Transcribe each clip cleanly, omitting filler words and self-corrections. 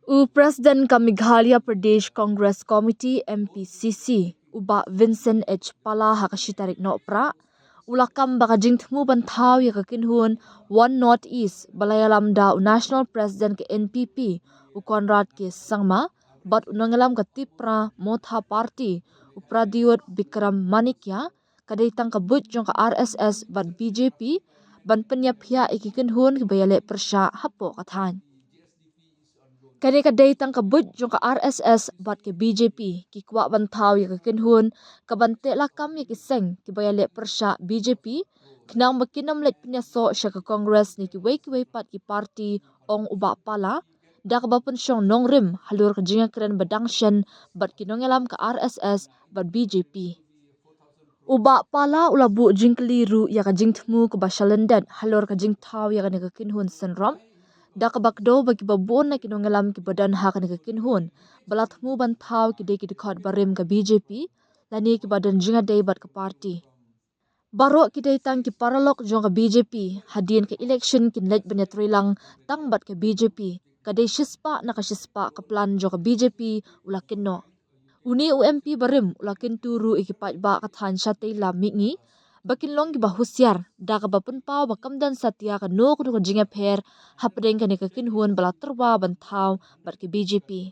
President ka Meghalaya Pradesh Congress Committee MPCC uba Vincent H. Pala hakashitarik no pra ulakam baka jingthmu banthau ya kakinhun One North East balayalam da National President ke NPP Conrad ke sangma bat unangalam ka tipra motha party upradiot Bikram Manikya kadaitang ka buit jong ka RSS bat BJP ban pyniaphiah ikikinhun ke bayale persya hapo kathan. Kadai tang kabut jong ka RSS bat ke BJP ki kwa bantaw ya kinhun ka bante lakam ya kiseng ki bayale persya BJP knang makinam let pinyaso sya ka Congress ni ki wei pat ki party ong uba pala da ka bapun syong nongrim halur ka jinga kren badangshen bat kinongelam ka RSS bat BJP. Uba pala ulabu jingkeliru ya ka jingtmu ka bashalendan halur ka jingtaw ya ka kinhun senrom da kabakdo bagi babon na kinongalam ki badan hak ni kinhun balatmu bantaw ki de ki dikhot barim ka BJP lani ki badan jinga day bat ka party baro ki day tang ki paralok jong ka BJP hadin ka election kin let banya trilang tang bat ka BJP kadai shispa na ka shispa ka plan jong ka BJP ulakin no uni UMP barim ulakin turu ikipat ba ka than syatay la mingi bakin long ki bahusyar da ka bapun pau bakam dan satya ka no kudu ka jinga pher hapdeng ka ni ka kinhuan bala terwa banthau bat ki BJP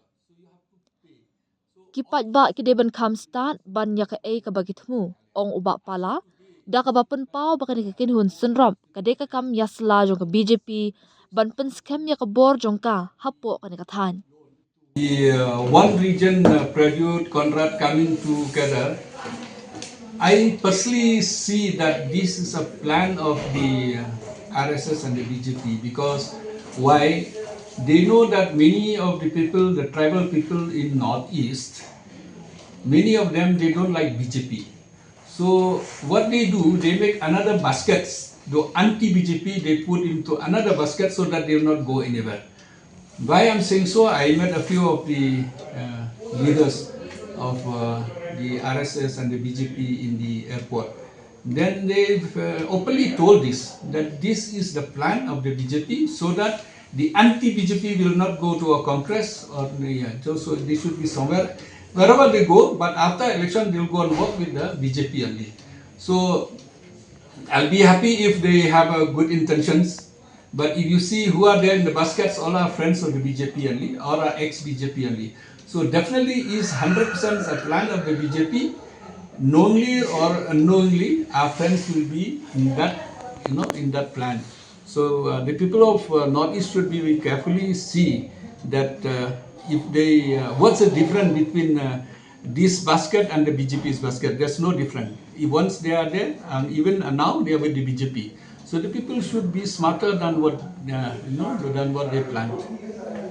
kipat ba ki deban kam start ban ya ka ka bagithmu ong uba pala da ka bapun pau bakan ni ka kinhuan sunrop ka de ka kam yasla jong ka BJP ban pen scam ya ka bor jong ka hapo ka ni ka than. The one region Pradyut Conrad coming together, I personally see that this is a plan of the RSS and the BJP because why? They know that many of the people, the tribal people in Northeast, many of them they don't like BJP. So what they do, they make another baskets. The anti-BJP they put into another basket so that they will not go anywhere. Why I'm saying so? I met a few of the leaders of the RSS and the BJP in the airport. Then they've openly told this, that this is the plan of the BJP so that the anti-BJP will not go to a congress or so they should be somewhere, wherever they go, but after election they'll go and work with the BJP only. So I'll be happy if they have good intentions. But if you see who are there in the baskets, all are friends of the BJP only or are ex-BJP only. So definitely is 100% a plan of the BJP. Knowingly or unknowingly, our friends will be in that, in that plan. So the people of Northeast should be very carefully see that if they, what's the difference between this basket and the BJP's basket? There's no difference. Once they are there, and even now they are with the BJP. So the people should be smarter than what than what they planned.